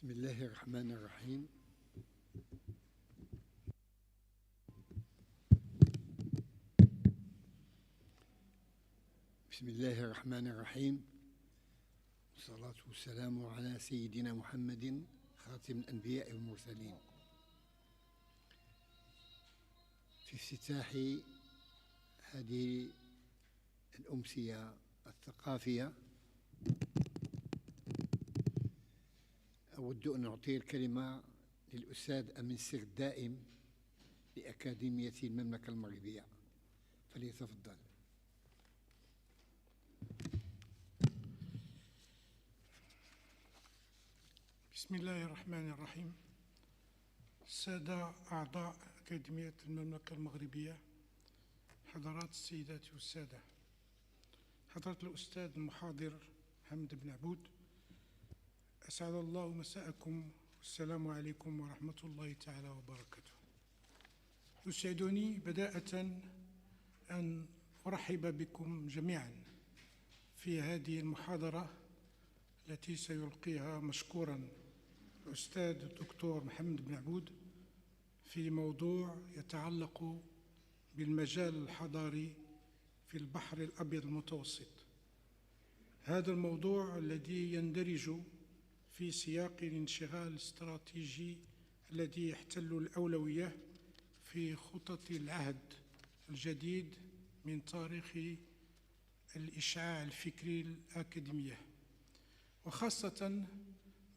بسم الله الرحمن الرحيم. بسم الله الرحمن الرحيم، والصلاة والسلام على سيدنا محمد خاتم الأنبياء والمرسلين. في افتتاح هذه الأمسية الثقافية أود أن أعطي الكلمة للأستاذ أمين السر الدائم لأكاديمية المملكة المغربية، فليتفضل. بسم الله الرحمن الرحيم. السادة أعضاء أكاديمية المملكة المغربية، حضرات السيدات والسادة، حضرة الأستاذ المحاضر محمد بنعبود، أسعد الله مساءكم، والسلام عليكم ورحمة الله تعالى وبركاته. يسعدني بداءة أن أرحب بكم جميعا في هذه المحاضرة التي سيلقيها مشكورا الأستاذ الدكتور محمد بنعبود في موضوع يتعلق بالمجال الحضاري في البحر الأبيض المتوسط. هذا الموضوع الذي يندرج في سياق الانشغال الاستراتيجي الذي يحتل الأولوية في خطط العهد الجديد من تاريخ الإشعاع الفكري الأكاديمية، وخاصة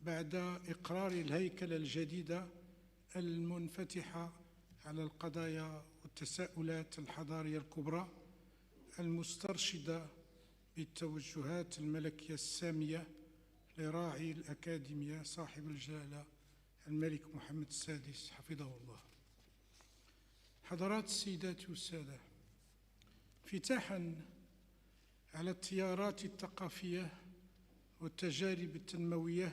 بعد إقرار الهيكلة الجديدة المنفتحة على القضايا والتساؤلات الحضارية الكبرى المسترشدة بالتوجهات الملكية السامية لراعي الأكاديمية صاحب الجلالة الملك محمد السادس حفظه الله. حضرات السيدات والسادة، افتتاحا على التيارات الثقافية والتجارب التنموية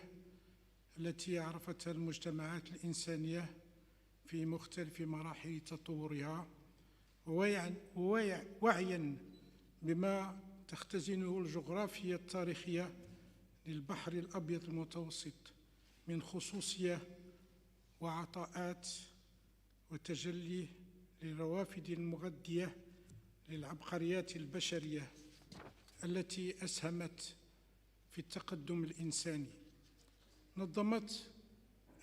التي عرفتها المجتمعات الإنسانية في مختلف مراحل تطورها، ووعيا بما تختزنه الجغرافيا التاريخية للبحر الأبيض المتوسط من خصوصية وعطاءات وتجلي للروافد المغذية للعبقريات البشرية التي أسهمت في التقدم الإنساني. نظمت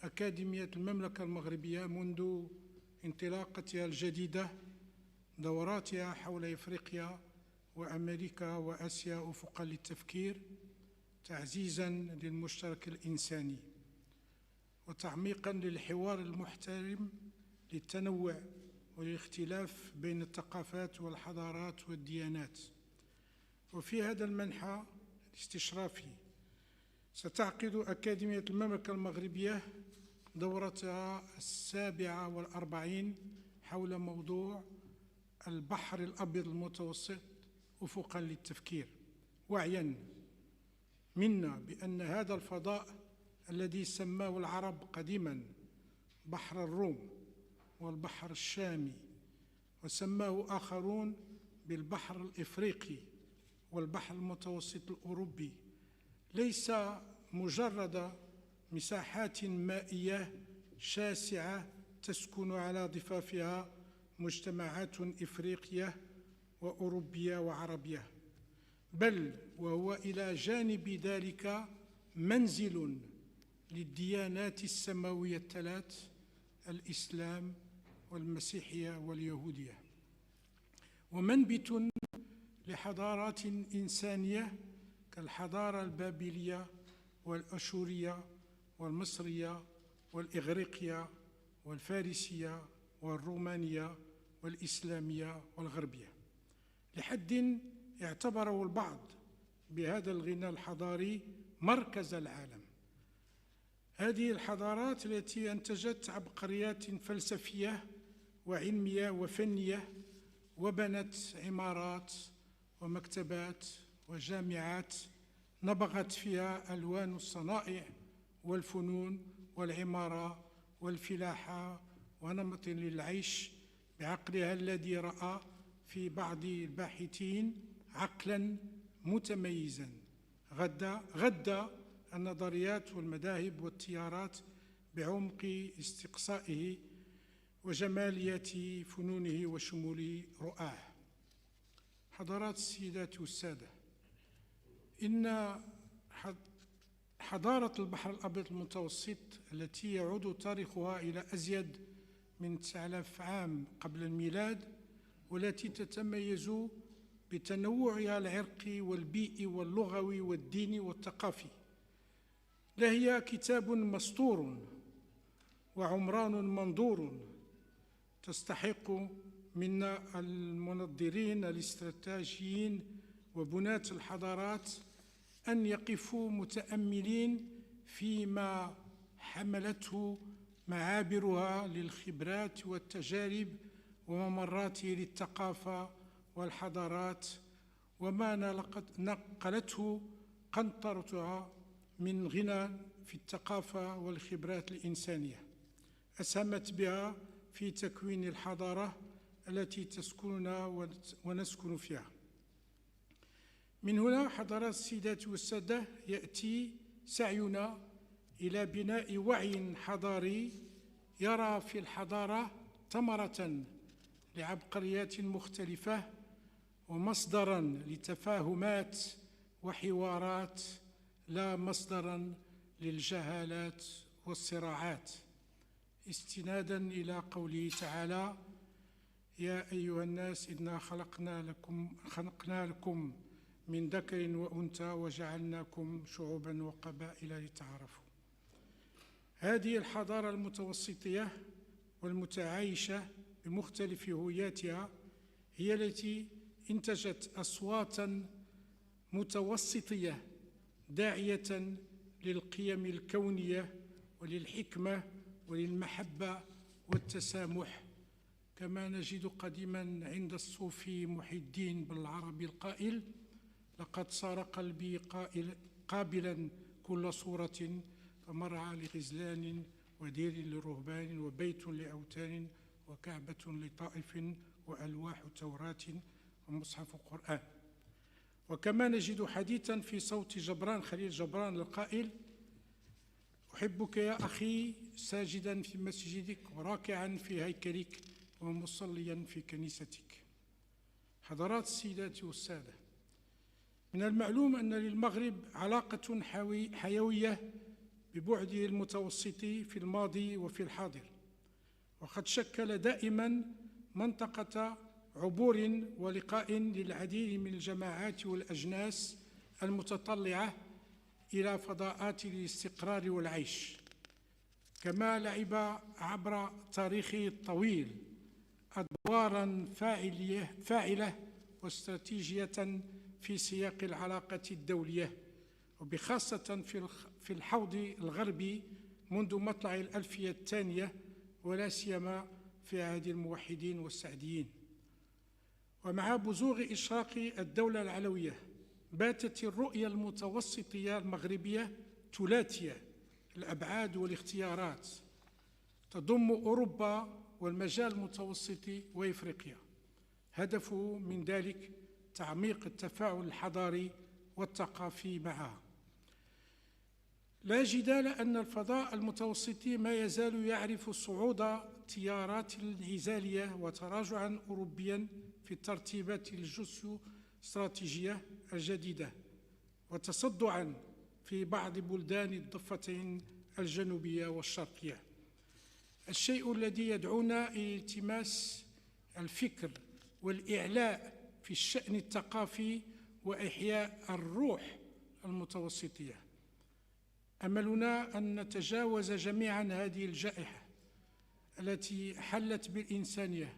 أكاديمية المملكة المغربية منذ انطلاقتها الجديدة دوراتها حول إفريقيا وأمريكا وآسيا أفقا للتفكير، تعزيزاً للمشترك الإنساني وتعميقاً للحوار المحترم للتنوع والاختلاف بين الثقافات والحضارات والديانات. وفي هذا المنحى الاستشرافي ستعقد أكاديمية المملكة المغربية دورتها 47 حول موضوع البحر الأبيض المتوسط أفقاً للتفكير، وعياً منا بأن هذا الفضاء الذي سماه العرب قديماً بحر الروم والبحر الشامي، وسماه آخرون بالبحر الإفريقي والبحر المتوسط الأوروبي، ليس مجرد مساحات مائية شاسعة تسكن على ضفافها مجتمعات إفريقية وأوروبية وعربية، بل وهو إلى جانب ذلك منزل للديانات السماوية الثلاث: الإسلام والمسيحية واليهودية، ومنبت لحضارات إنسانية كالحضارة البابلية والأشورية والمصرية والإغريقية والفارسية والرومانية والإسلامية والغربية، لحد اعتبره البعض بهذا الغنى الحضاري مركز العالم. هذه الحضارات التي أنتجت عبقريات فلسفية وعلمية وفنية، وبنت عمارات ومكتبات وجامعات نبغت فيها ألوان الصنائع والفنون والعمارة والفلاحة ونمط للعيش بعقلها الذي رأى في بعض الباحثين عقلاً متميزاً غدا النظريات والمذاهب والتيارات بعمق استقصائه وجمالية فنونه وشمول رؤاه. حضرات السيدات والسادة، إن حضارة البحر الأبيض المتوسط التي يعود تاريخها إلى أزيد من 9000 عام قبل الميلاد، والتي تتميز بتنوعها العرقي والبيئي واللغوي والديني والثقافي، لهي كتاب مسطور وعمران منظور تستحق منا المنظرين الاستراتيجيين وبناة الحضارات أن يقفوا متأملين فيما حملته معابرها للخبرات والتجارب وممراته للثقافة والحضارات، وما نقلته قنطرتها من غنى في الثقافة والخبرات الإنسانية، أسهمت بها في تكوين الحضارة التي تسكننا ونسكن فيها. من هنا حضرات السيدات والسادة يأتي سعينا إلى بناء وعي حضاري يرى في الحضارة ثمرة لعبقريات مختلفة ومصدرا لتفاهمات وحوارات، لا مصدرا للجهالات والصراعات، استنادا إلى قوله تعالى: يا أيها الناس إنا خلقنا لكم من ذكر وأنثى وجعلناكم شعوبا وقبائل لتعارفوا. هذه الحضارة المتوسطية والمتعايشة بمختلف هوياتها هي التي انتجت أصواتا متوسطية داعية للقيم الكونية وللحكمة وللمحبة والتسامح، كما نجد قديما عند الصوفي محي الدين بالعربي القائل: لقد صار قلبي قابلا كل صورة، فمرعى لغزلان ودير لرهبان وبيت لأوتان وكعبة لطائف وألواح توراة ومصحف قرآن. وكما نجد حديثا في صوت جبران خليل جبران القائل: أحبك يا أخي ساجدا في مسجدك وراكعا في هيكلك ومصليا في كنيستك. حضرات السيدات والسادة، من المعلوم أن للمغرب علاقة حيوية ببعده المتوسط في الماضي وفي الحاضر، وقد شكل دائما منطقة عبور ولقاء للعديد من الجماعات والأجناس المتطلعة إلى فضاءات الاستقرار والعيش، كما لعب عبر تاريخه الطويل أدوارا فاعلة واستراتيجية في سياق العلاقة الدولية، وبخاصة في الحوض الغربي منذ مطلع الألفية الثانية، ولا سيما في عهد الموحدين والسعديين. ومع بزوغ إشراق الدولة العلوية باتت الرؤية المتوسطية المغربية ثلاثية الأبعاد والاختيارات، تضم أوروبا والمجال المتوسطي وإفريقيا، هدفه من ذلك تعميق التفاعل الحضاري والثقافي معها. لا جدال أن الفضاء المتوسطي ما يزال يعرف صعود تيارات انعزالية وتراجعا أوروبيا في الترتيبات الجيوستراتيجية الجديدة، وتصدعا في بعض بلدان الضفتين الجنوبية والشرقية، الشيء الذي يدعونا إلى التماس الفكر والإعلاء في الشأن الثقافي وإحياء الروح المتوسطية. أملنا أن نتجاوز جميعا هذه الجائحة التي حلت بالإنسانية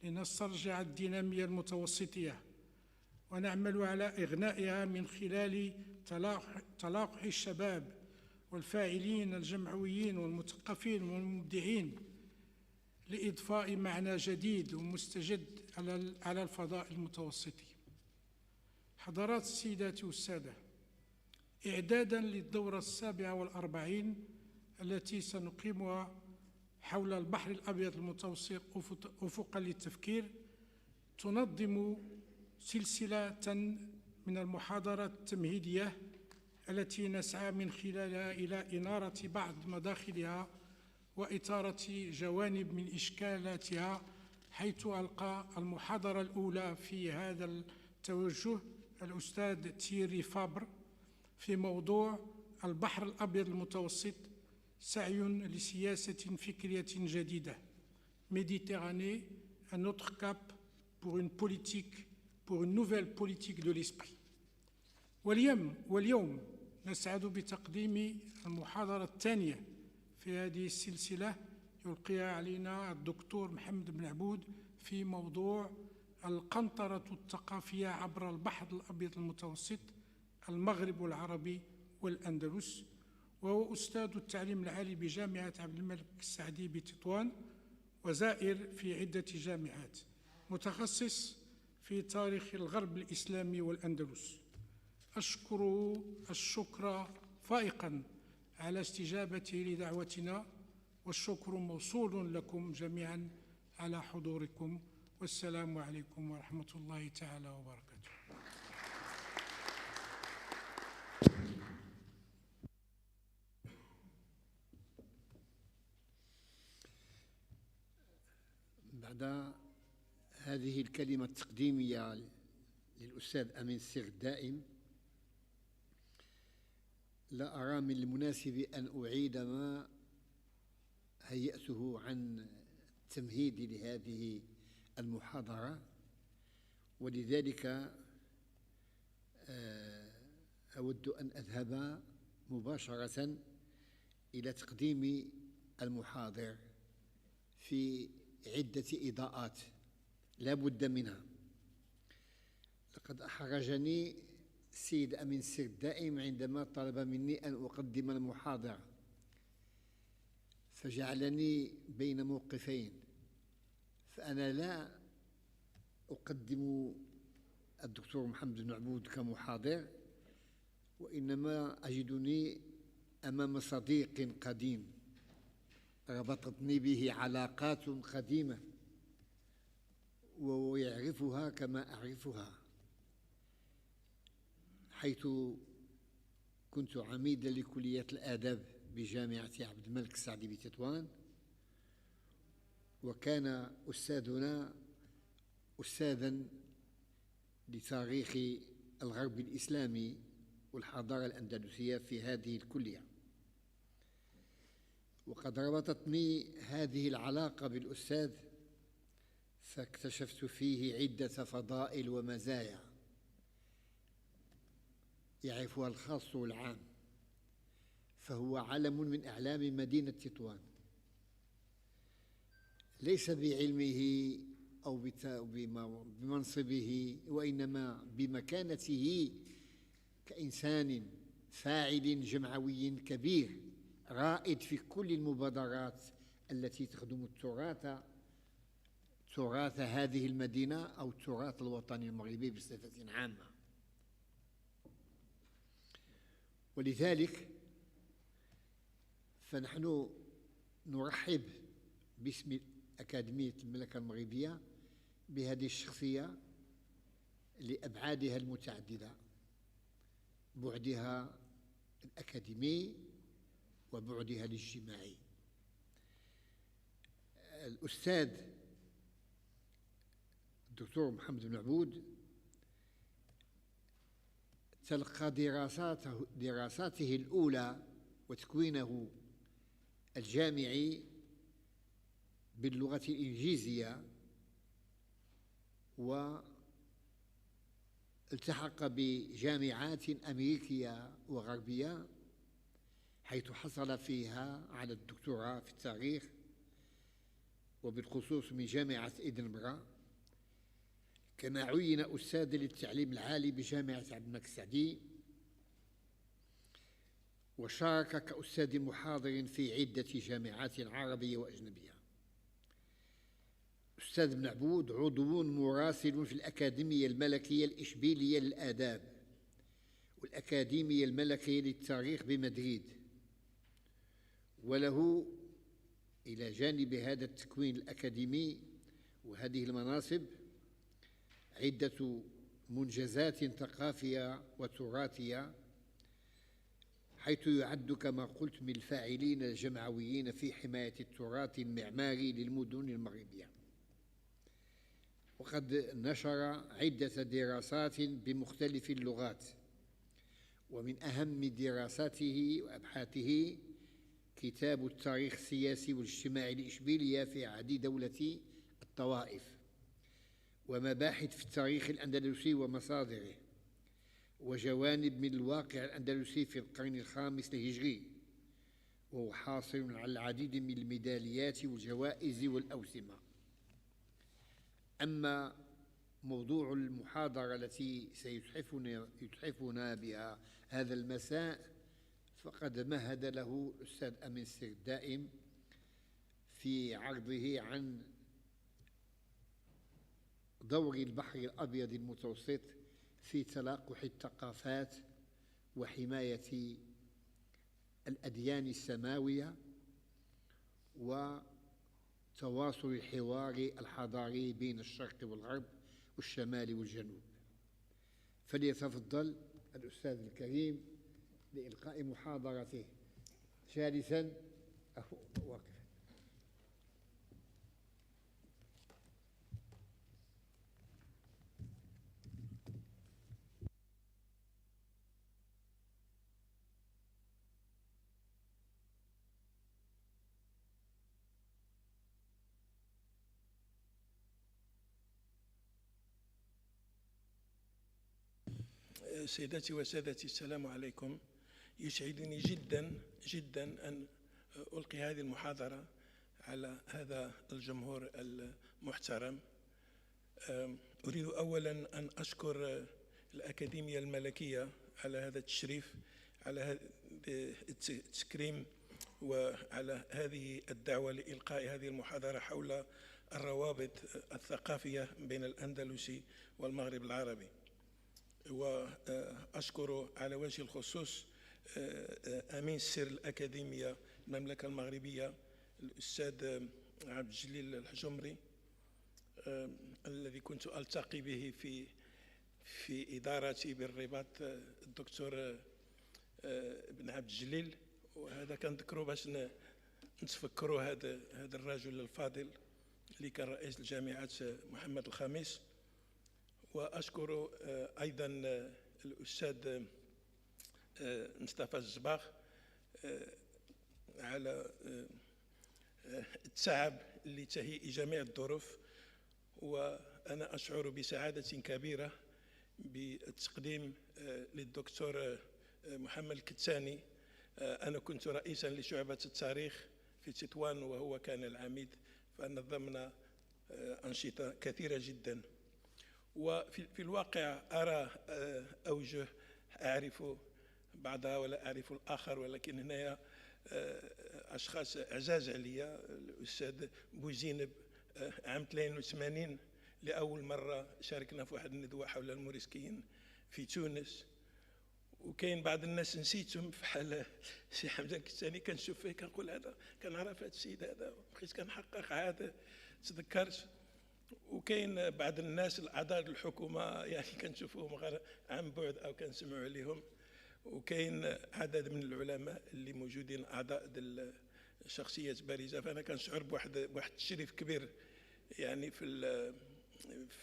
لنسترجع الدينامية المتوسطية، ونعمل على إغنائها من خلال تلاقح الشباب والفاعلين الجمعويين والمثقفين والمبدعين لإضفاء معنى جديد ومستجد على الفضاء المتوسطي. حضرات السيدات والسادة، إعدادا للدورة 47 التي سنقيمها حول البحر الأبيض المتوسط أفقا للتفكير، تنظم سلسلة من المحاضرات التمهيدية التي نسعى من خلالها إلى إنارة بعض مداخلها وإثارة جوانب من إشكالاتها، حيث ألقى المحاضرة الأولى في هذا التوجه الأستاذ تيري فابر في موضوع البحر الأبيض المتوسط، سعي لسياسة فكرية جديدة، Méditerranée, un autre cap pour une nouvelle politique de l'esprit. واليوم نسعد بتقديم المحاضرة الثانية في هذه السلسلة يلقيها علينا الدكتور محمد بنعبود في موضوع القنطرة الثقافية عبر البحر الأبيض المتوسط، المغرب العربي والأندلس، وهو أستاذ التعليم العالي بجامعة عبد الملك السعدي بتطوان وزائر في عدة جامعات، متخصص في تاريخ الغرب الإسلامي والأندلس. أشكره الشكر فائقا على استجابته لدعوتنا، والشكر موصول لكم جميعا على حضوركم، والسلام عليكم ورحمة الله تعالى وبركاته. بعد هذه الكلمة التقديمية للأستاذ أمين السير الدائم، لا أرى من المناسب أن أعيد ما هيأته عن التمهيد لهذه المحاضرة، ولذلك أود أن أذهب مباشرة إلى تقديم المحاضر في عدة إضاءات لا بد منها. لقد أحرجني السيد أمين السير الدائم عندما طلب مني أن أقدم المحاضرة، فجعلني بين موقفين، فأنا لا أقدم الدكتور محمد بنعبود كمحاضر، وإنما أجدني أمام صديق قديم ربطتني به علاقات قديمة ويعرفها كما أعرفها، حيث كنت عميدا لكلية الآداب بجامعة عبد الملك السعدي بتطوان، وكان أستاذنا أستاذا لتاريخ الغرب الإسلامي والحضارة الأندلسية في هذه الكلية. وقد ربطتني هذه العلاقة بالأستاذ، فاكتشفت فيه عدة فضائل ومزايا يعرفها الخاص والعام، فهو علم من أعلام مدينة تطوان، ليس بعلمه أو بمنصبه، وإنما بمكانته كإنسان فاعل جمعوي كبير، رائد في كل المبادرات التي تخدم تراث هذه المدينة أو التراث الوطني المغربي بصفة عامة. ولذلك فنحن نرحب باسم أكاديمية المملكة المغربية بهذه الشخصية لأبعادها المتعددة، بعدها الأكاديمي وبعدها الاجتماعي. الأستاذ الدكتور محمد بنعبود تلقى دراساته الأولى وتكوينه الجامعي باللغة الإنجليزية، والتحق بجامعات أمريكية وغربية، حيث حصل فيها على الدكتوراه في التاريخ، وبالخصوص من جامعة إدنبرا. كما عين أستاذ للتعليم العالي بجامعة عبد الملك السعدي، وشارك كأستاذ محاضر في عدة جامعات عربية وأجنبية. أستاذ بنعبود عضو مراسل في الأكاديمية الملكية الإشبيلية للآداب والأكاديمية الملكية للتاريخ بمدريد، وله إلى جانب هذا التكوين الأكاديمي وهذه المناصب عدة منجزات ثقافية وتراثية حيث يعد كما قلت من الفاعلين الجمعويين في حماية التراث المعماري للمدن المغربية. وقد نشر عدة دراسات بمختلف اللغات، ومن أهم دراساته وأبحاثه كتاب التاريخ السياسي والاجتماعي لإشبيلية في عهد دولة الطوائف، ومباحث في التاريخ الأندلسي ومصادره، وجوانب من الواقع الأندلسي في القرن الخامس الهجري، وهو حاصل على العديد من الميداليات والجوائز والأوسمة. أما موضوع المحاضرة التي سيتحفنا بها هذا المساء فقد مهد له الأستاذ أمين السير الدائم في عرضه عن دور البحر الأبيض المتوسط في تلاقح الثقافات وحماية الأديان السماوية وتواصل الحوار الحضاري بين الشرق والغرب والشمال والجنوب. فليتفضل الأستاذ الكريم لإلقاء محاضرته جالسا أو واقفا. سيداتي وسادتي، السلام عليكم. يسعدني جدا جدا أن ألقي هذه المحاضرة على هذا الجمهور المحترم. أريد أولا أن أشكر الأكاديمية الملكية على هذا التشريف، على هذا التكريم، وعلى هذه الدعوة لإلقاء هذه المحاضرة حول الروابط الثقافية بين الأندلس والمغرب العربي. وأشكر على وجه الخصوص أمين سر الأكاديمية المملكة المغربية الأستاذ عبد الجليل الحجمري، الذي كنت ألتقي به في إدارتي بالرباط، الدكتور بن عبد الجليل. وهذا كان ذكره باش نتفكروا هذا الرجل الفاضل اللي كان رئيس الجامعة محمد الخامس. وأشكر أيضا الأستاذ مصطفى الزباغ على التعب لتهيئ جميع الظروف. وأنا أشعر بسعادة كبيرة بالتقديم للدكتور محمد الكتاني. أنا كنت رئيسا لشعبة التاريخ في تطوان وهو كان العميد، فنظمنا أنشطة كثيرة جدا. وفي الواقع أرى أوجه أعرف بعضها ولا أعرف الآخر، ولكن هنا أشخاص عزاز عليا. الأستاذ بوزينب عام 82 لأول مرة شاركنا في واحد الندوة حول الموريسكيين في تونس. وكاين بعض الناس نسيتهم في حال سي حمزة الكتاني، كنشوف فيه كنقول هذا كنعرف هذا السيد هذا، بقيت كنحقق عاد تذكرت. وكاين بعض الناس الأعضاء الحكومة يعني كنشوفوهم غير عن بعد أو كنسمعوا عليهم. وكاين عدد من العلماء اللي موجودين أعضاء شخصيات بارزة. فأنا كنشعر بواحد التشريف كبير يعني في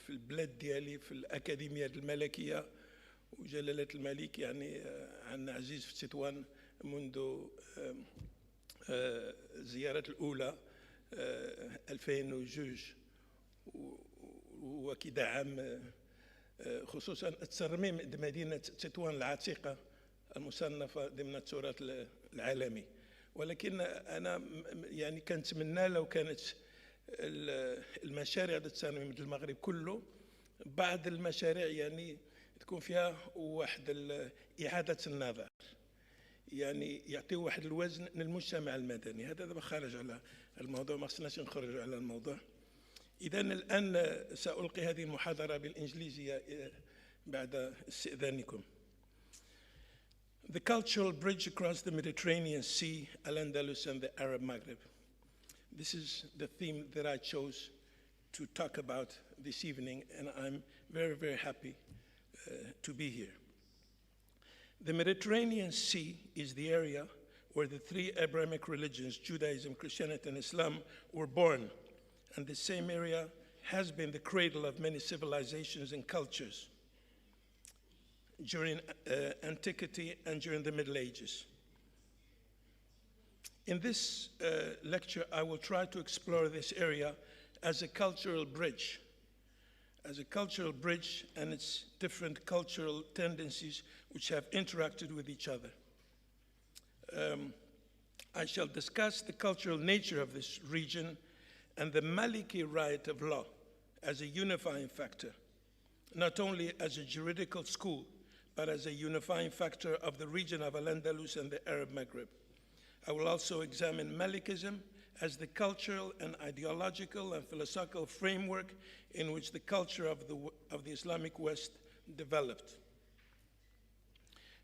البلاد ديالي، في الأكاديمية الملكية وجلالة الملك. يعني عندنا عزيز في تطوان منذ زيارة الأولى 2002، وكذا عام خصوصا الترميم مدينة تطوان العتيقة المصنفة ضمن التراث العالمي. ولكن أنا يعني كنتمنى لو كانت المشاريع للترميم المغرب كله، بعض المشاريع يعني تكون فيها واحد إعادة النظر، يعني يعطيو واحد الوزن للمجتمع المدني. هذا دابا خارج على الموضوع، ما خصناش نخرجوا على الموضوع. إذا الآن سألقي هذه المحاضرة بالإنجليزية بعد استئذانكم. The cultural bridge across the Mediterranean Sea, Al Andalus and the Arab Maghrib. This is the theme that I chose to talk about this evening, and I'm very, very happy to be here. The Mediterranean Sea is the area where the three Abrahamic religions, Judaism, Christianity, and Islam, were born, and the same area has been the cradle of many civilizations and cultures during antiquity and during the Middle Ages. In this lecture, I will try to explore this area as a cultural bridge and its different cultural tendencies which have interacted with each other. I shall discuss the cultural nature of this region and the Maliki right of law as a unifying factor, not only as a juridical school, but as a unifying factor of the region of Al Andalus and the Arab Maghrib. I will also examine Malikism as the cultural and ideological and philosophical framework in which the culture of the Islamic West developed.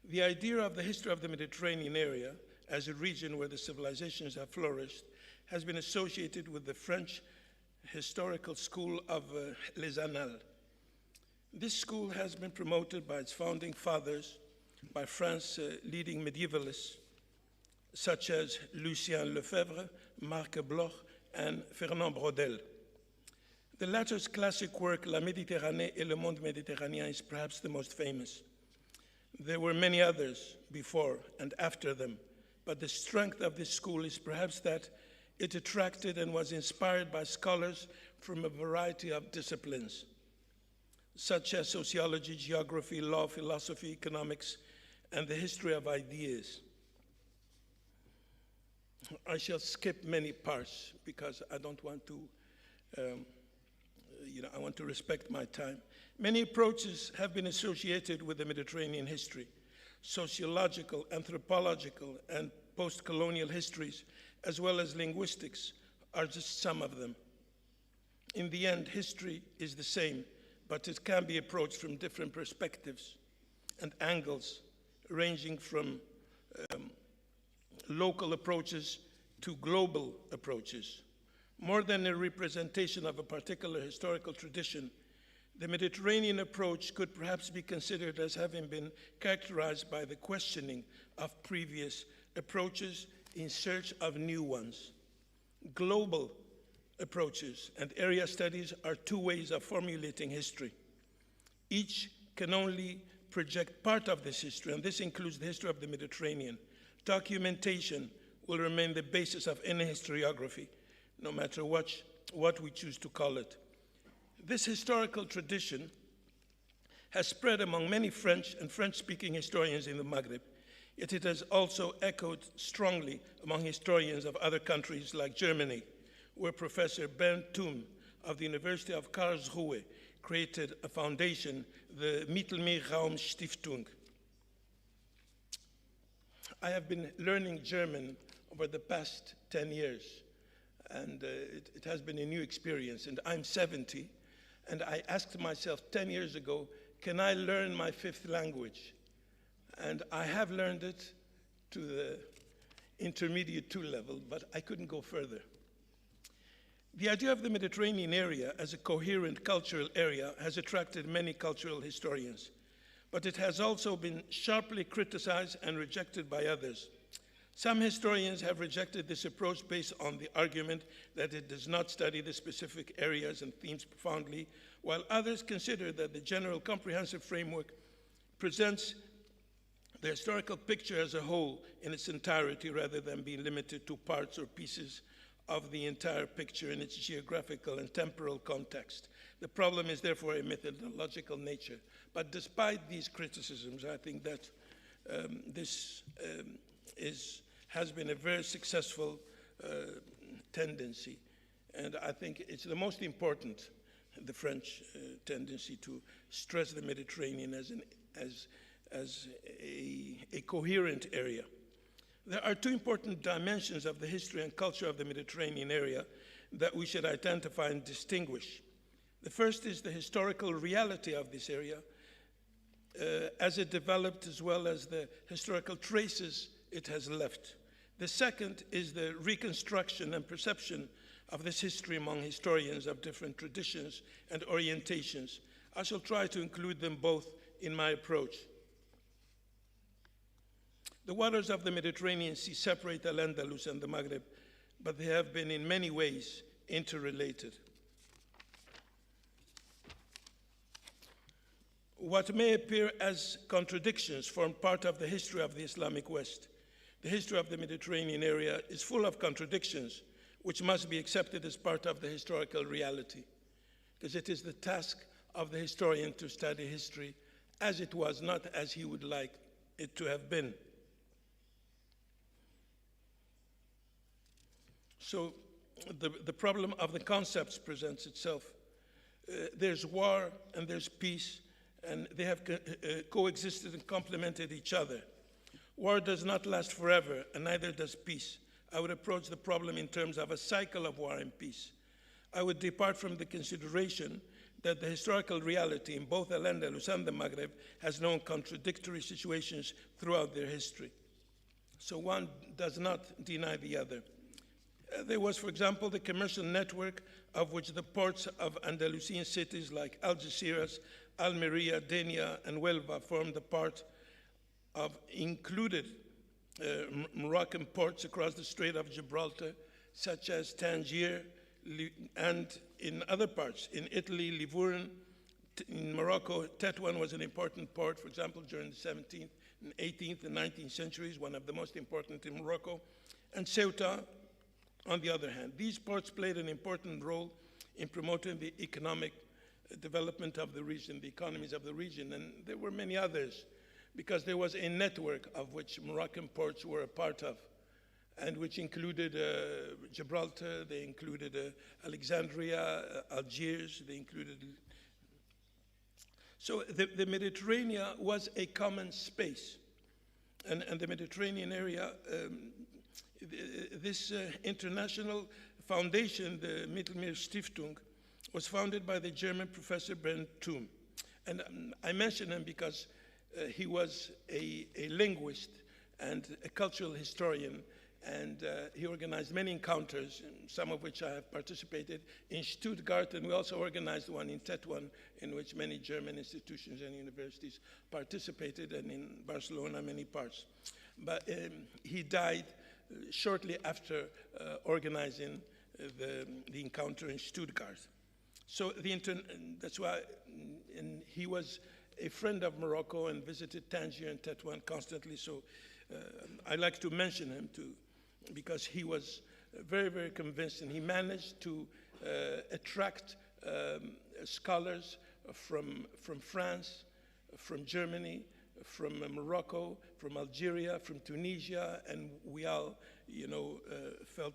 The idea of the history of the Mediterranean area as a region where the civilizations have flourished has been associated with the French historical school of Les Annales. This school has been promoted by its founding fathers, by France's leading medievalists, such as Lucien Lefebvre, Marc Bloch, and Fernand Braudel. The latter's classic work, La Méditerranée et le monde méditerranéen, is perhaps the most famous. There were many others before and after them, but the strength of this school is perhaps that it attracted and was inspired by scholars from a variety of disciplines, such as sociology, geography, law, philosophy, economics, and the history of ideas. I shall skip many parts because I don't want to, I want to respect my time. Many approaches have been associated with the Mediterranean history. Sociological, anthropological, and post-colonial histories, as well as linguistics, are just some of them. In the end, history is the same, but it can be approached from different perspectives and angles, ranging from local approaches to global approaches. More than a representation of a particular historical tradition, the Mediterranean approach could perhaps be considered as having been characterized by the questioning of previous approaches in search of new ones. Global approaches and area studies are two ways of formulating history. Each can only project part of this history, and this includes the history of the Mediterranean. Documentation will remain the basis of any historiography, no matter what we choose to call it. This historical tradition has spread among many French and French-speaking historians in the Maghrib, yet it has also echoed strongly among historians of other countries like Germany, where Professor Bernd Thum of the University of Karlsruhe created a foundation, the Mittelmeerraum-Stiftung. I have been learning German over the past 10 years, and it has been a new experience, and I'm 70, and I asked myself 10 years ago, can I learn my fifth language? And I have learned it to the intermediate 2 level, but I couldn't go further. The idea of the Mediterranean area as a coherent cultural area has attracted many cultural historians, but it has also been sharply criticized and rejected by others. Some historians have rejected this approach based on the argument that it does not study the specific areas and themes profoundly, while others consider that the general comprehensive framework presents the historical picture as a whole in its entirety rather than being limited to parts or pieces of the entire picture in its geographical and temporal context. The problem is therefore a methodological nature. But despite these criticisms, I think that this has been a very successful tendency. And I think it's the most important, the French tendency to stress the Mediterranean as a coherent area. There are 2 important dimensions of the history and culture of the Mediterranean area that we should identify and distinguish. The first is the historical reality of this area as it developed, as well as the historical traces it has left. The second is the reconstruction and perception of this history among historians of different traditions and orientations. I shall try to include them both in my approach. The waters of the Mediterranean Sea separate Al Andalus and the Maghrib, but they have been in many ways interrelated. What may appear as contradictions form part of the history of the Islamic West. The history of the Mediterranean area is full of contradictions, which must be accepted as part of the historical reality, because it is the task of the historian to study history as it was, not as he would like it to have been. So the problem of the concepts presents itself. There's war and there's peace, and they have coexisted and complemented each other. War does not last forever, and neither does peace. I would approach the problem in terms of a cycle of war and peace. I would depart from the consideration that the historical reality in both Al Andalus and the Maghreb has known contradictory situations throughout their history. So one does not deny the other. There was, for example, the commercial network of which the ports of Andalusian cities like Algeciras, Almeria, Denia, and Huelva formed a part of included Moroccan ports across the Strait of Gibraltar, such as Tangier, and in other parts, in Italy, Livourne, in Morocco, Tétouan was an important port, for example, during the 17th, and 18th, and 19th centuries, one of the most important in Morocco, and Ceuta, on the other hand. These ports played an important role in promoting the economic development of the region, the economies of the region, and there were many others, because there was a network of which Moroccan ports were a part of, and which included Gibraltar, they included Alexandria, Algiers, they included... So the Mediterranean was a common space, and the Mediterranean area, this international foundation, the Mittelmeerstiftung, was founded by the German Professor Bernd Thum. And I mention him because he was a linguist and a cultural historian, and he organized many encounters, some of which I have participated in Stuttgart, and we also organized one in Tétouan, in which many German institutions and universities participated, and in Barcelona, many parts. But he died shortly after organizing the encounter in Stuttgart. So that's why he was a friend of Morocco and visited Tangier and Tétouan constantly. So I like to mention him too, because he was very, very convinced, and he managed to attract scholars from France, from Germany, from Morocco, from Algeria, from Tunisia, and we all, felt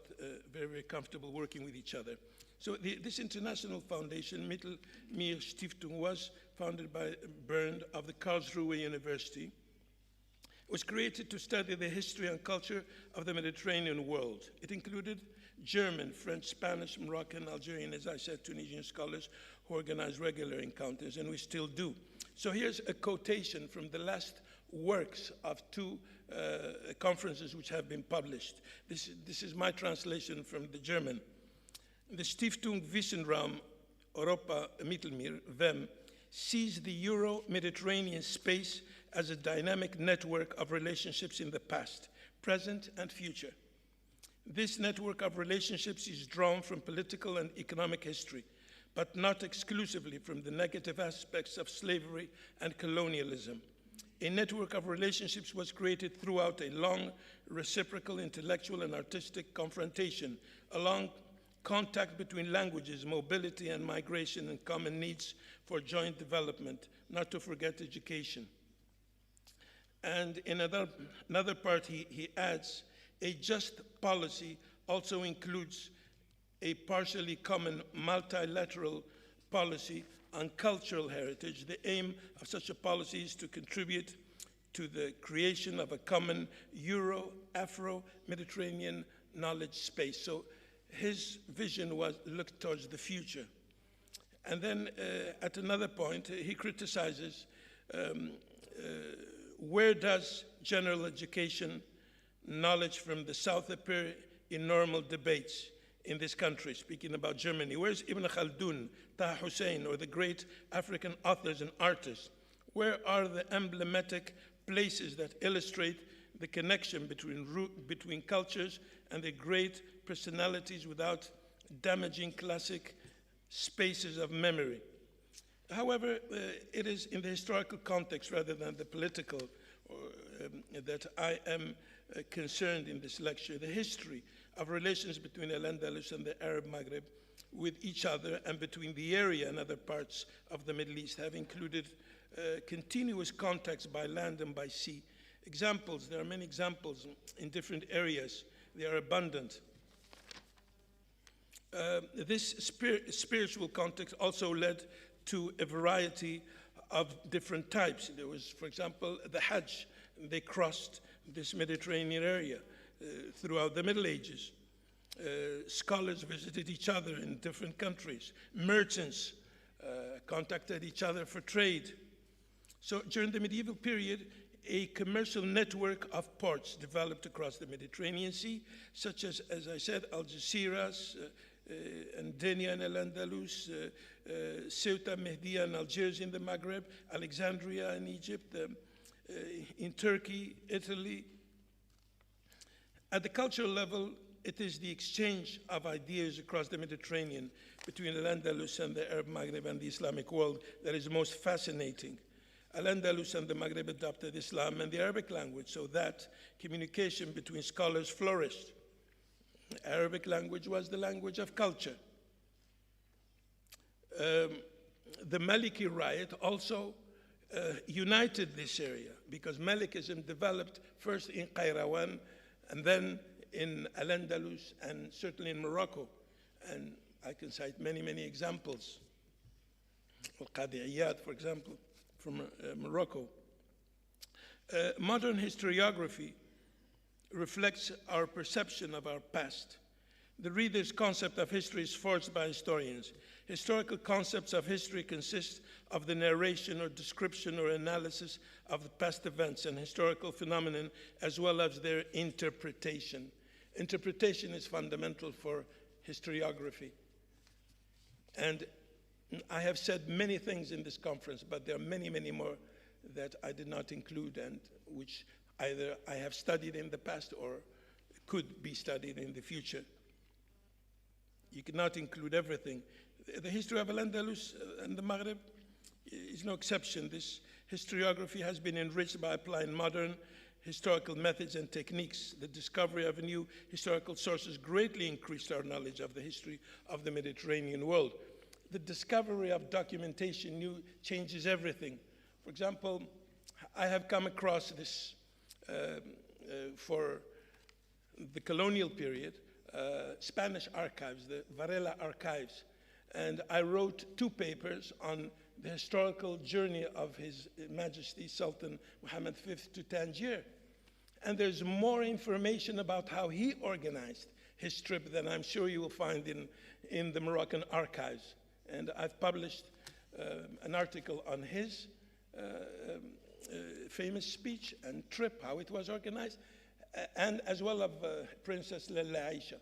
very, very comfortable working with each other. So this international foundation, Mittelmeerstiftung, was founded by Bernd of the Karlsruhe University. It was created to study the history and culture of the Mediterranean world. It included German, French, Spanish, Moroccan, Algerian, as I said, Tunisian scholars who organized regular encounters, and we still do. So here's a quotation from the last works of two conferences which have been published. This is my translation from the German. The Stiftung Wissenraum Europa Mittelmeer, WEM, sees the Euro-Mediterranean space as a dynamic network of relationships in the past, present, and future. This network of relationships is drawn from political and economic history, but not exclusively from the negative aspects of slavery and colonialism. A network of relationships was created throughout a long, reciprocal, intellectual, and artistic confrontation, along contact between languages, mobility and migration, and common needs for joint development, not to forget education. And in another part, he adds, a just policy also includes a partially common multilateral policy on cultural heritage. The aim of such a policy is to contribute to the creation of a common Euro-Afro-Mediterranean knowledge space. So his vision was looked towards the future. And then at another point, he criticizes where does general education knowledge from the South appear in normal debates in this country, speaking about Germany. Where's Ibn Khaldun, Taha Hussein, or the great African authors and artists? Where are the emblematic places that illustrate the connection between cultures and their great personalities without damaging classic spaces of memory. However, it is in the historical context rather than the political that I am concerned in this lecture. The history of relations between Al Andalus and the Arab Maghreb with each other and between the area and other parts of the Middle East have included continuous contacts by land and by sea. Examples, there are many examples in different areas. They are abundant. This spiritual context also led to a variety of different types. There was, for example, the Hajj. They crossed this Mediterranean area throughout the Middle Ages. Scholars visited each other in different countries. Merchants contacted each other for trade. So during the medieval period, a commercial network of ports developed across the Mediterranean Sea, such as I said, Algeciras, and Donnée in Al Andalus, Ceuta, Mehdia and Algiers in the Maghreb, Alexandria in Egypt, in Turkey, Italy. At the cultural level, it is the exchange of ideas across the Mediterranean between Al Andalus and the Arab Maghreb and the Islamic world that is most fascinating. Al Andalus and the Maghreb adopted Islam and the Arabic language so that communication between scholars flourished. Arabic language was the language of culture. The Maliki riot also united this area because Malikism developed first in Qayrawan and then in Al Andalus and certainly in Morocco. And I can cite many, many examples. Al-Qadi'iyat, for example, from Morocco. Modern historiography reflects our perception of our past. The reader's concept of history is forged by historians. Historical concepts of history consist of the narration or description or analysis of the past events and historical phenomenon, as well as their interpretation. Interpretation is fundamental for historiography. And I have said many things in this conference, but there are many, many more that I did not include and which either I have studied in the past or could be studied in the future. You cannot include everything. The history of Al Andalus and the Maghreb is no exception. This historiography has been enriched by applying modern historical methods and techniques. The discovery of new historical sources greatly increased our knowledge of the history of the Mediterranean world. The discovery of documentation new changes everything. For example, I have come across this for the colonial period, Spanish archives, the Varela archives, and I wrote 2 papers on the historical journey of His Majesty Sultan Muhammad V to Tangier. And there's more information about how he organized his trip than I'm sure you will find in the Moroccan archives. And I've published an article on his famous speech and trip, how it was organized, and as well of Princess Lalla Aisha.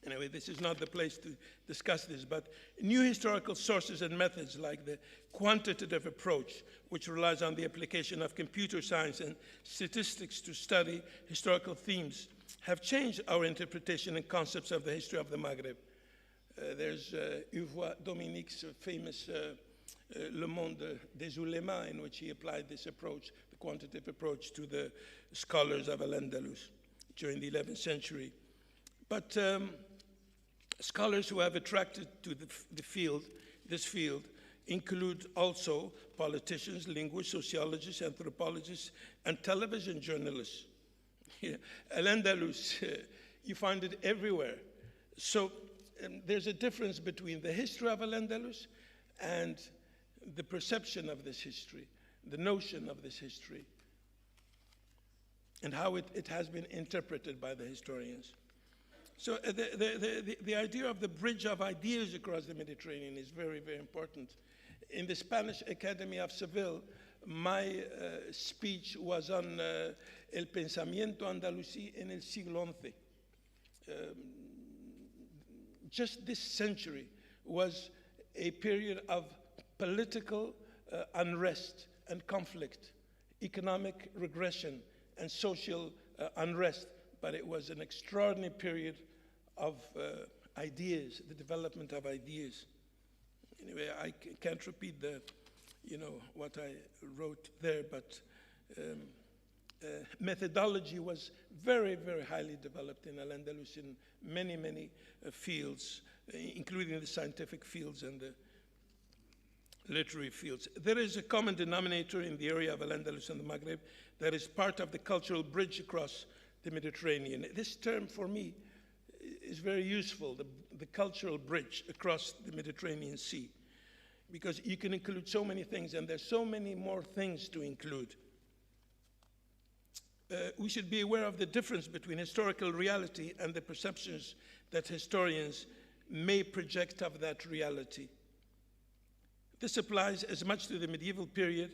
Anyway, this is not the place to discuss this, but new historical sources and methods like the quantitative approach, which relies on the application of computer science and statistics to study historical themes, have changed our interpretation and concepts of the history of the Maghreb. There's Uvois Dominique's famous Le Monde des Oulémas, in which he applied this approach, the quantitative approach, to the scholars of Al Andalus during the 11th century. But scholars who have attracted to this field include also politicians, linguists, sociologists, anthropologists, and television journalists. Al Andalus, you find it everywhere. So there's a difference between the history of Al Andalus and the perception of this history, the notion of this history, and how it has been interpreted by the historians. So the idea of the bridge of ideas across the Mediterranean is very, very important. In the Spanish Académie of Seville, my speech was on el pensamiento andalusí en el siglo XI. Just this century was a period of political unrest and conflict, economic regression, and social unrest, but it was an extraordinary period of ideas, the development of ideas. Anyway, I can't repeat what I wrote there, but methodology was very, very highly developed in Al Andalus in many, many fields, including the scientific fields and the literary fields. There is a common denominator in the area of Al Andalus and the Maghrib that is part of the cultural bridge across the Mediterranean. This term for me is very useful, the cultural bridge across the Mediterranean Sea, because you can include so many things, and there's so many more things to include. We should be aware of the difference between historical reality and the perceptions that historians may project of that reality. This applies as much to the medieval period,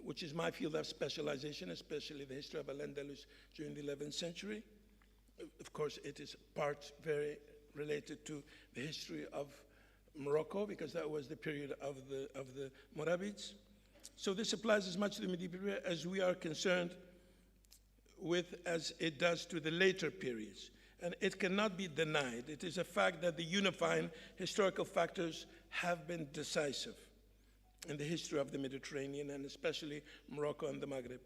which is my field of specialization, especially the history of Al Andalus during the 11th century. Of course, it is part very related to the history of Morocco, because that was the period of the Moravids. So this applies as much to the medieval period as we are concerned with as it does to the later periods. And it cannot be denied. It is a fact that the unifying historical factors have been decisive in the history of the Mediterranean, and especially Morocco and the Maghrib.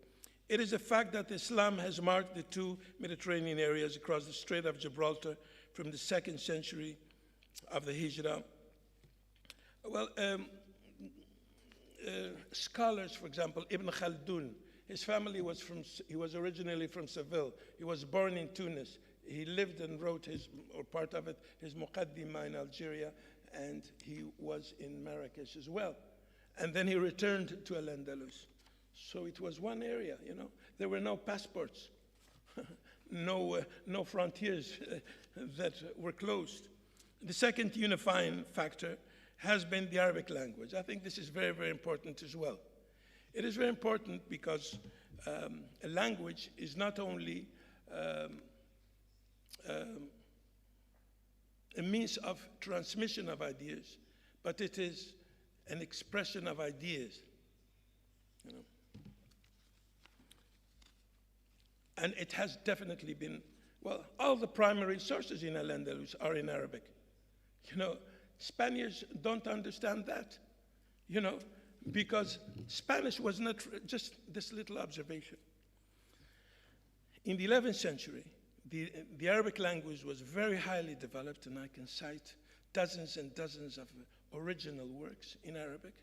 It is a fact that Islam has marked the two Mediterranean areas across the Strait of Gibraltar from the 2nd century of the Hijrah. Well, scholars, for example, Ibn Khaldun, his family he was originally from Seville. He was born in Tunis. He lived and wrote part of it, his Muqaddimah in Algeria, and he was in Marrakesh as well. And then he returned to Al Andalus. So it was one area, There were no passports, no frontiers that were closed. The second unifying factor has been the Arabic language. I think this is very, very important as well. It is very important because a language is not only a means of transmission of ideas, but it is an expression of ideas. And it has definitely been, all the primary sources in Al Andalus are in Arabic. Spaniards don't understand that, because Spanish was not just this little observation. In the 11th century, the Arabic language was very highly developed, and I can cite dozens and dozens of original works in Arabic.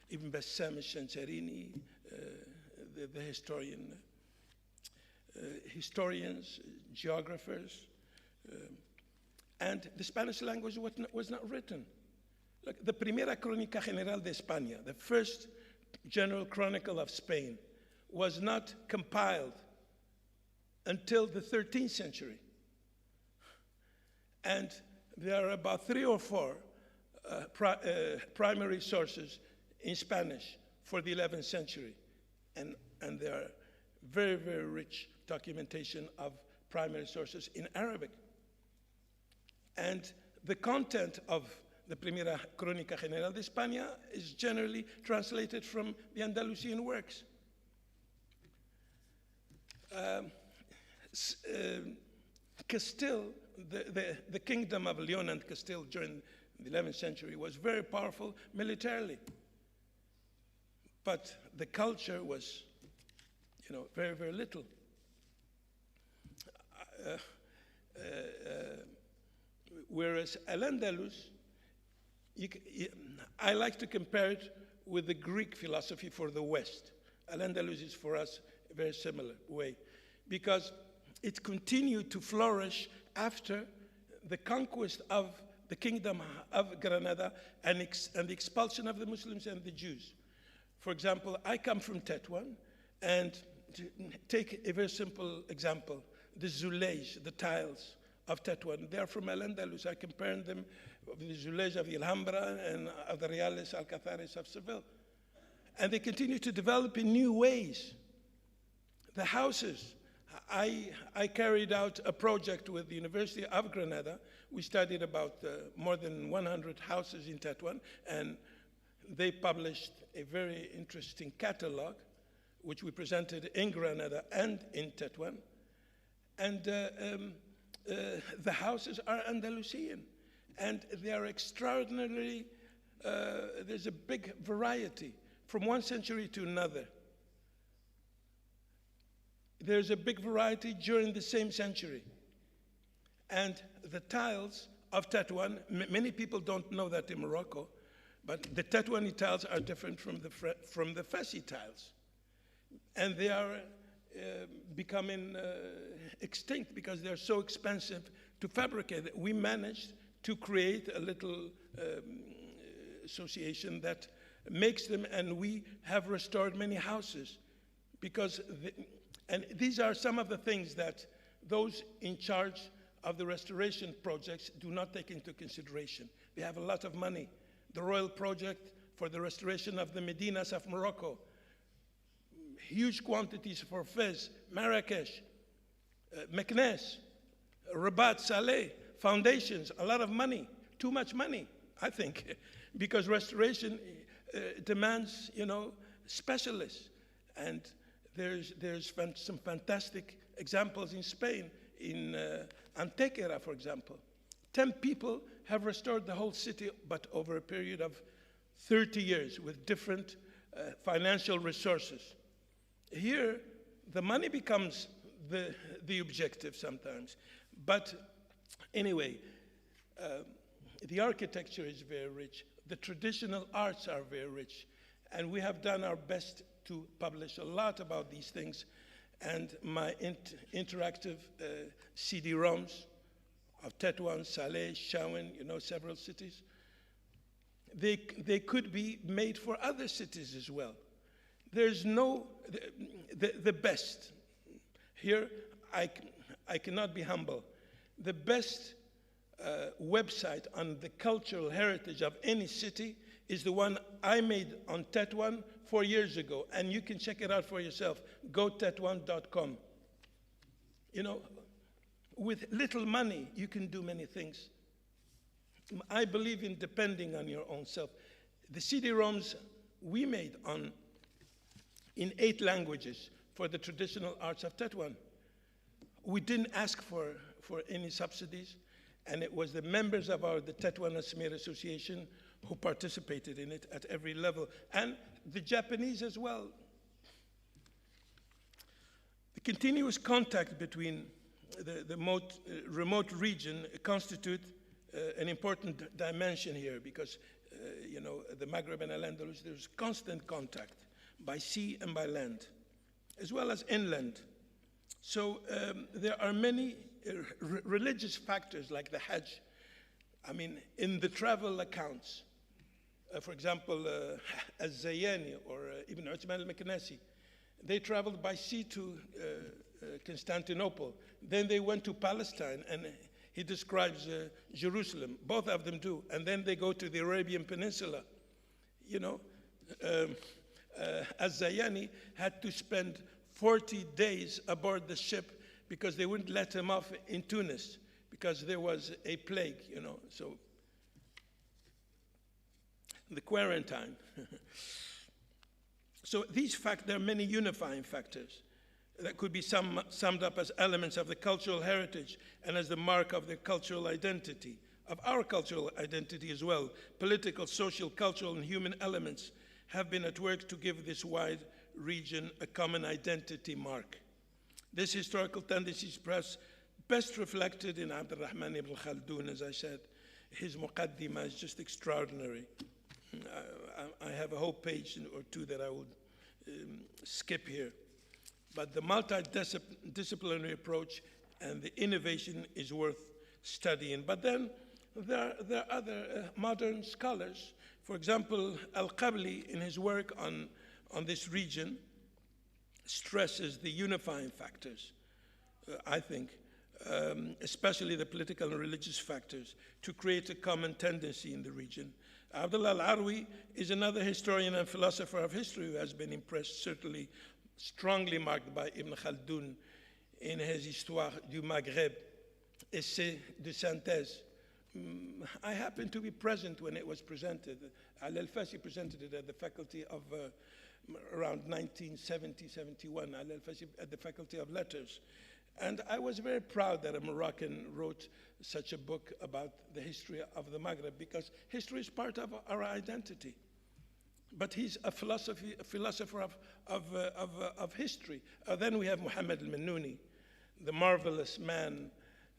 Ibn Bassam al-Shantarini, the historians, geographers, and the Spanish language was not written. Look, the Primera Crónica General de España, the first general chronicle of Spain, was not compiled until the 13th century. And there are about 3 or 4 primary sources in Spanish for the 11th century. And there are very, very rich documentation of primary sources in Arabic. And the content of the Primera Crónica General de España is generally translated from the Andalusian works. Castile, the kingdom of Leon and Castile during the 11th century was very powerful militarily. But the culture was, very, very little. Whereas Al Andalus, I like to compare it with the Greek philosophy for the West. Al Andalus is for us a very similar way, because it continued to flourish after the conquest of the kingdom of Granada and the expulsion of the Muslims and the Jews. For example, I come from Tetuan, and to take a very simple example, the zulej, the tiles of Tetuan, they are from Al Andalus. I compare them with the zulej of the Alhambra and of the Reales Alcazares of Seville. And they continue to develop in new ways. The houses, I carried out a project with the University of Granada. We studied about more than 100 houses in Tetuan, and they published a very interesting catalog which we presented in Granada and in Tetuan. And the houses are Andalusian, and they are extraordinarily, there's a big variety from one century to another. There's a big variety during the same century. And the tiles of Tetuan, many people don't know that in Morocco, but the Tetuani tiles are different from the Fassi tiles. And they are becoming extinct because they're so expensive to fabricate. We managed to create a little association that makes them, and we have restored many houses. Because, and these are some of the things that those in charge of the restoration projects do not take into consideration. They have a lot of money. The Royal Project for the restoration of the Medinas of Morocco, huge quantities for Fez, Marrakesh, Meknes, Rabat, Saleh, foundations, a lot of money, too much money, I think, because restoration demands, you know, specialists. And there's some fantastic examples in Spain, in Antequera, for example. 10 people have restored the whole city, but over a period of 30 years with different financial resources. Here, the money becomes the objective sometimes. But anyway, the architecture is very rich. The traditional arts are very rich. And we have done our best to publish a lot about these things. And my interactive CD-ROMs of Tetuan, Saleh, Chaouen, you know, several cities, they could be made for other cities as well. There's no, the best. Here, I cannot be humble. The best website on the cultural heritage of any city is the one I made on Tetuan 4 years ago, and you can check it out for yourself. GoTetuan.com. You know, with little money, you can do many things. I believe in depending on your own self. The CD-ROMs we made in 8 languages for the traditional arts of Tetuan. We didn't ask for any subsidies, and it was the members of the Tetuan Asmir Association who participated in it at every level, and the Japanese as well. The continuous contact between the remote region constitute an important dimension here, because you know, the Maghrib and Al Andalus, there's constant contact by sea and by land, as well as inland. So there are many religious factors like the Hajj. I mean, in the travel accounts, for example, Az-Zayani or Ibn Uthman al-Maknasi, they traveled by sea to Constantinople. Then they went to Palestine, and he describes Jerusalem. Both of them do. And then they go to the Arabian Peninsula. You know, Az-Zayani had to spend 40 days aboard the ship because they wouldn't let him off in Tunis because there was a plague, you know. So the quarantine. So there are many unifying factors that could be summed up as elements of the cultural heritage and as the mark of the cultural identity, of our cultural identity as well. Political, social, cultural, and human elements have been at work to give this wide region a common identity mark. This historical tendency is perhaps best reflected in Abdurrahman ibn Khaldun, as I said. His Muqaddimah is just extraordinary. I have a whole page or two that I would skip here. But the multidisciplinary approach and the innovation is worth studying. But then there are other modern scholars. For example, Al-Qabli, in his work on this region, stresses the unifying factors, I think, especially the political and religious factors, to create a common tendency in the region. Abdullah al-Arwi is another historian and philosopher of history who has been impressed, certainly strongly marked by Ibn Khaldun in his Histoire du Maghreb, essay de synthèse. I happened to be present when it was presented. Al-Fassi presented it at the Faculty of around 1970-71 at the Faculty of Letters. And I was very proud that a Moroccan wrote such a book about the history of the Maghreb, because history is part of our identity. But he's a philosopher of history. Then we have Muhammad al-Mannouni, the marvelous man,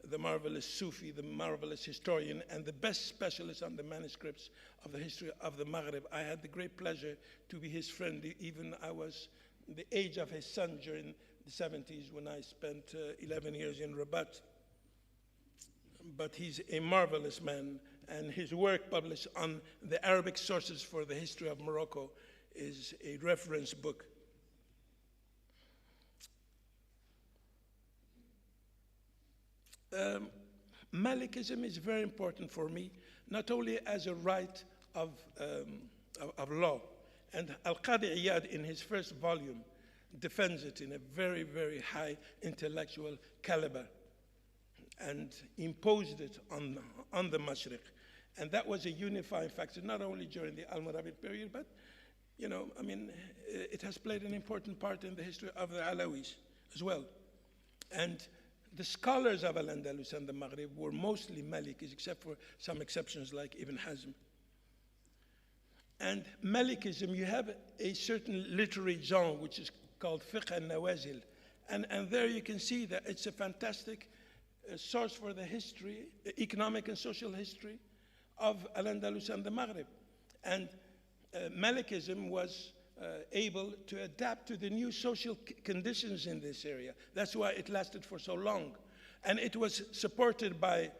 the marvelous Sufi, the marvelous historian, and the best specialist on the manuscripts of the history of the Maghreb. I had the great pleasure to be his friend. Even I was the age of his son during the 70s when I spent 11 years in Rabat. But he's a marvelous man, and his work published on the Arabic sources for the history of Morocco is a reference book. Malikism is very important for me, not only as a right of law, and Al-Qadi Iyad in his first volume defends it in a very, very high intellectual caliber and imposed it on the Mashriq. And that was a unifying factor, not only during the Almoravid period, but, you know, I mean, it has played an important part in the history of the Alawis as well. And the scholars of Al Andalus and the Maghrib were mostly Malikis, except for some exceptions like Ibn Hazm. And Malikism, you have a certain literary genre which is called fiqh al-nawazil. And there you can see that it's a fantastic source for the history, economic and social history of Al Andalus and the Maghrib. And Malikism was able to adapt to the new social conditions in this area. That's why it lasted for so long. And it was supported by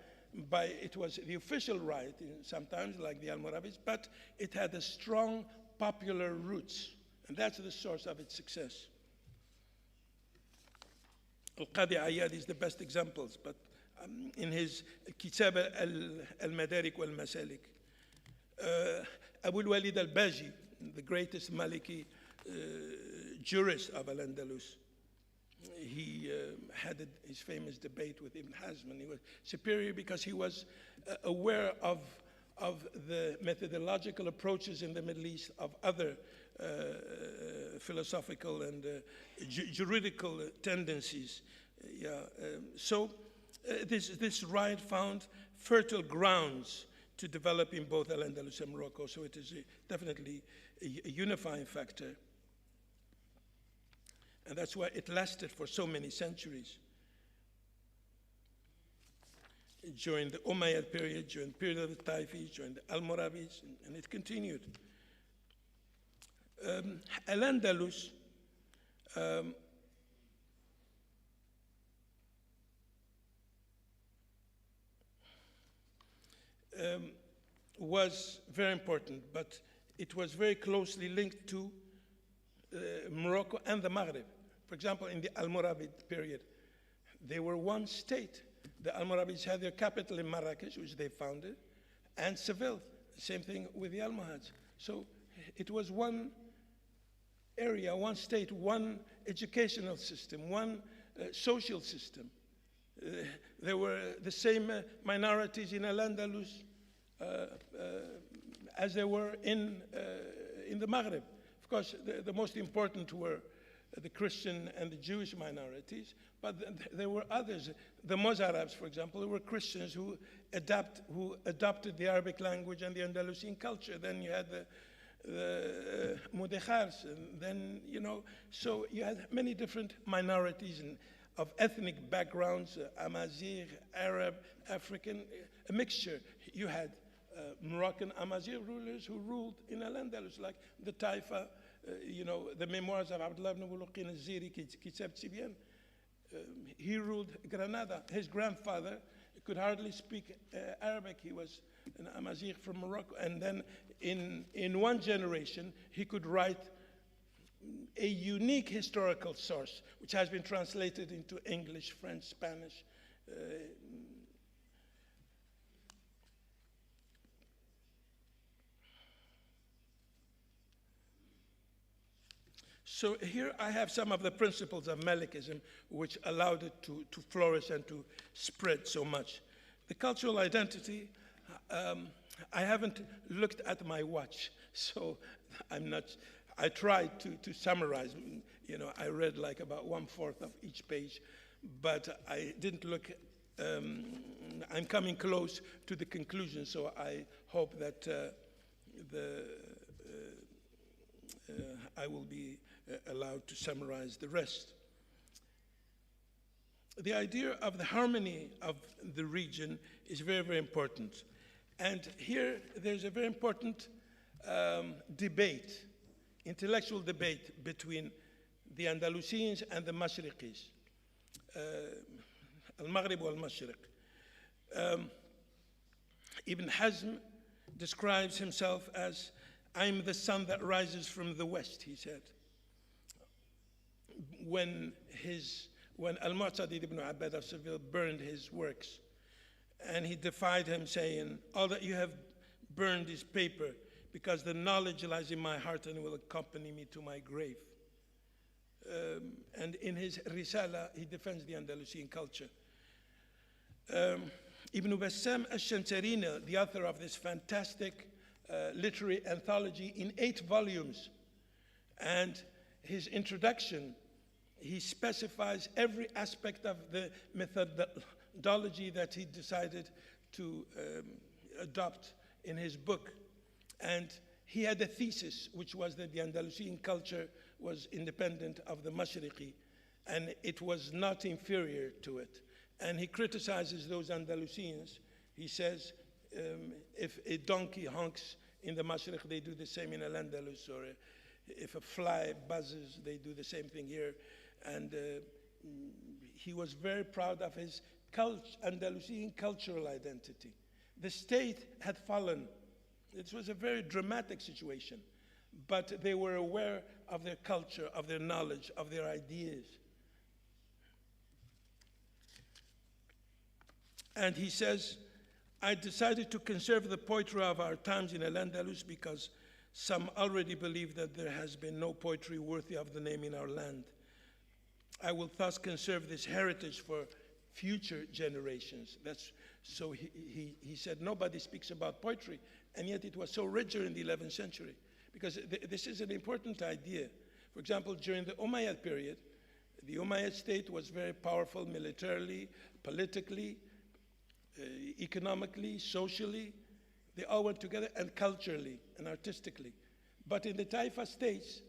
it was the official right sometimes, like the Almoravids, but it had a strong popular roots. And that's the source of its success. Al-Qadi Iyad is the best examples, but in his Kitab al-Madarik wal-Masalik, Abu al-Walid al-Baji, the greatest Maliki jurist of Al-Andalus, he had his famous debate with Ibn Hazm, and he was superior because he was aware of the methodological approaches in the Middle East of other philosophical and juridical tendencies. So this right found fertile grounds to develop in both Al-Andalus and Morocco, so it is definitely a unifying factor. And that's why it lasted for so many centuries. During the Umayyad period, during the period of the Taifis, during the Almoravids, and it continued. Al-Andalus was very important, but it was very closely linked to Morocco and the Maghreb. For example, in the Almoravid period, they were one state. The Almoravids had their capital in Marrakesh, which they founded, and Seville. Same thing with the Almohads. So it was one area, one state, one educational system, one social system. There were the same minorities in Al-Andalus as there were in the Maghreb. Of course, the most important were the Christian and the Jewish minorities, but there were others. The Mozarabs, for example, were Christians who adopted the Arabic language and the Andalusian culture. Then you had the Mudechars, and then, you know, so you had many different minorities and of ethnic backgrounds, Amazigh, Arab, African, a mixture. You had Moroccan Amazigh rulers who ruled in Al-Andalus, like the Taifa, you know, the memoirs of Abdullah ibn Buluqin al-Ziri, Kitab Tibyan. He ruled Granada. His grandfather could hardly speak Arabic. He was an Amazigh from Morocco. And then in one generation, he could write a unique historical source, which has been translated into English, French, Spanish. So here I have some of the principles of Malikism which allowed it to flourish and to spread so much. The cultural identity, I haven't looked at my watch, so I tried to summarize. You know, I read like about 1/4 of each page, but I didn't look. I'm coming close to the conclusion, so I hope that I will be allowed to summarize the rest. The idea of the harmony of the region is very, very important. And here there's a very important debate, intellectual debate between the Andalusians and the Mashriqis, Al-Maghrib wal-Mashriq. Ibn Hazm describes himself as, I'm the sun that rises from the west, he said. When Al-Mu'tadid ibn Abbad of Seville burned his works, and he defied him, saying, all that you have burned is paper, because the knowledge lies in my heart and will accompany me to my grave. And in his Risala, he defends the Andalusian culture. Ibn Bassam al-Shantarina, the author of this fantastic literary anthology in 8 volumes, and his introduction, he specifies every aspect of the methodology that he decided to adopt in his book. And he had a thesis, which was that the Andalusian culture was independent of the Mashriqi, and it was not inferior to it. And he criticizes those Andalusians. He says, if a donkey honks in the Mashriq, they do the same in Al Andalus, or if a fly buzzes, they do the same thing here. And he was very proud of his Andalusian cultural identity. The state had fallen. It was a very dramatic situation, but they were aware of their culture, of their knowledge, of their ideas. And he says, I decided to conserve the poetry of our times in Al Andalus because some already believe that there has been no poetry worthy of the name in our land. I will thus conserve this heritage for future generations. So he said nobody speaks about poetry, and yet it was so rich in the 11th century, because this is an important idea. For example, during the Umayyad period, the Umayyad state was very powerful militarily, politically, economically, socially. They all went together, and culturally and artistically. But in the Taifa states,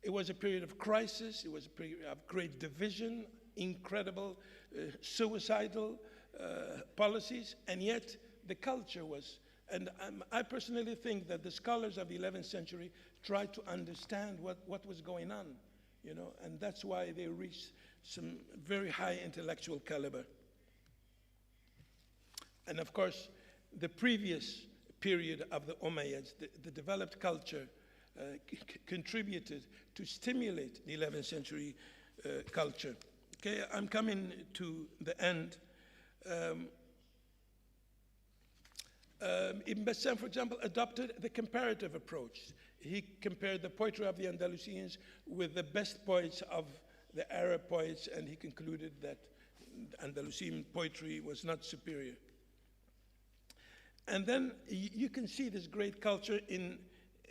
it was a period of crisis, it was a period of great division, incredible suicidal policies, and yet the culture was, and I personally think that the scholars of the 11th century tried to understand what was going on, you know, and that's why they reached some very high intellectual caliber. And of course, the previous period of the Umayyads, the developed culture, contributed to stimulate the 11th century culture. Okay, I'm coming to the end. Ibn Bassam, for example, adopted the comparative approach. He compared the poetry of the Andalusians with the best poets of the Arab poets, and he concluded that Andalusian poetry was not superior. And then you can see this great culture in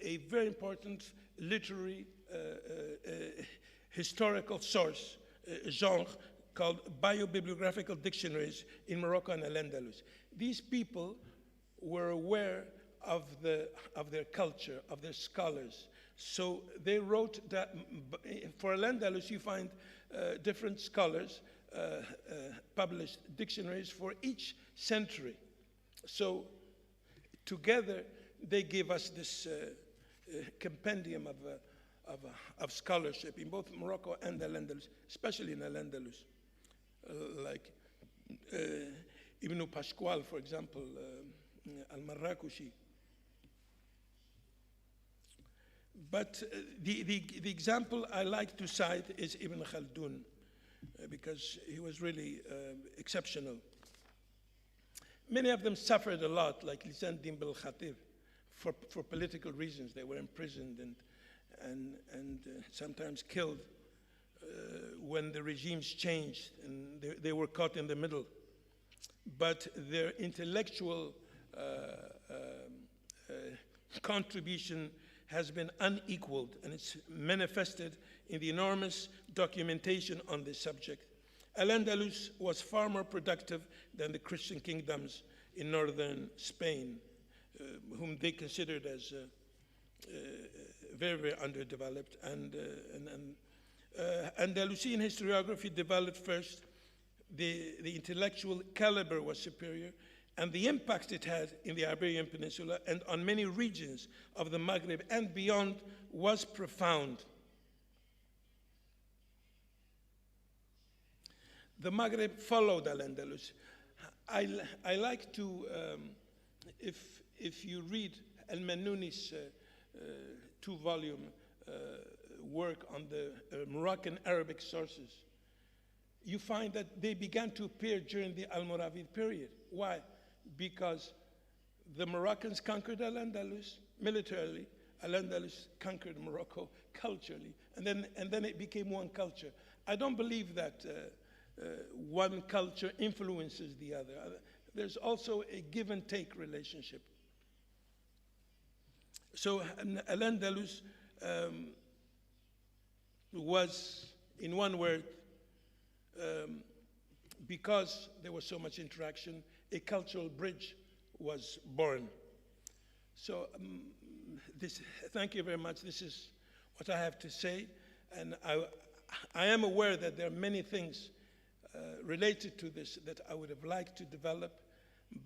a very important literary historical source, genre called biobibliographical dictionaries in Morocco and Al Andalus. These people were aware of their culture, of their scholars. So they wrote that, for Al Andalus you find different scholars published dictionaries for each century. So together they give us this compendium of scholarship in both Morocco and Al Andalus, especially in Al Andalus. Like Ibn Pasquale, for example, Al-Marrakushi. But the example I like to cite is Ibn Khaldun, because he was really exceptional. Many of them suffered a lot, like Lisan Din Bil Khatib, for political reasons. They were imprisoned and sometimes killed when the regimes changed, and they were caught in the middle. But their intellectual contribution has been unequaled, and it's manifested in the enormous documentation on this subject. Al Andalus was far more productive than the Christian kingdoms in northern Spain, whom they considered as very, very underdeveloped. And Andalusian historiography developed first. The intellectual caliber was superior, and the impact it had in the Iberian Peninsula and on many regions of the Maghrib and beyond was profound. The Maghrib followed Al Andalus. I like to, if you read Al Mannuni's two-volume work on the Moroccan Arabic sources, you find that they began to appear during the Almoravid period. Why? Because the Moroccans conquered Al Andalus militarily, Al Andalus conquered Morocco culturally, and then it became one culture. I don't believe that one culture influences the other. There's also a give and take relationship. So Al Andalus was, in one word, because there was so much interaction, a cultural bridge was born. So thank you very much. This is what I have to say. And I am aware that there are many things related to this that I would have liked to develop,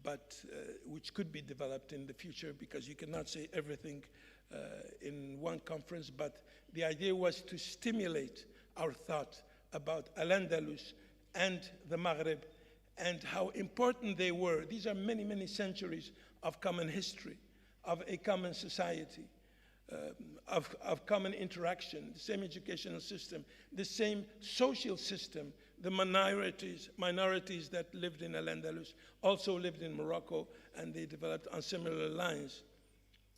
but which could be developed in the future, because you cannot say everything in one conference. But the idea was to stimulate our thought about Al Andalus and the Maghrib and how important they were. These are many, many centuries of common history, of a common society, of common interaction, the same educational system, the same social system. The minorities that lived in Al Andalus also lived in Morocco, and they developed on similar lines.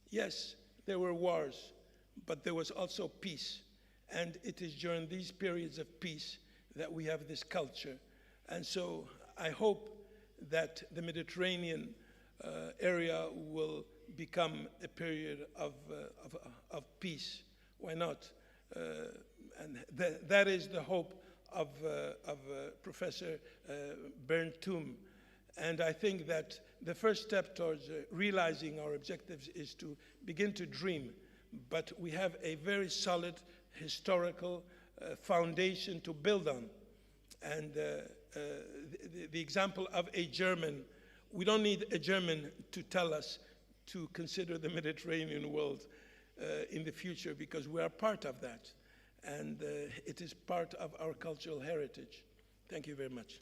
Yes, there were wars, but there was also peace. And it is during these periods of peace that we have this culture. And so I hope that the Mediterranean area will become a period of peace. Why not? And that is the hope of Professor Berntoum. And I think that the first step towards realizing our objectives is to begin to dream. But we have a very solid historical foundation to build on. And the example of a German, we don't need a German to tell us to consider the Mediterranean world in the future, because we are part of that. And it is part of our cultural heritage. Thank you very much.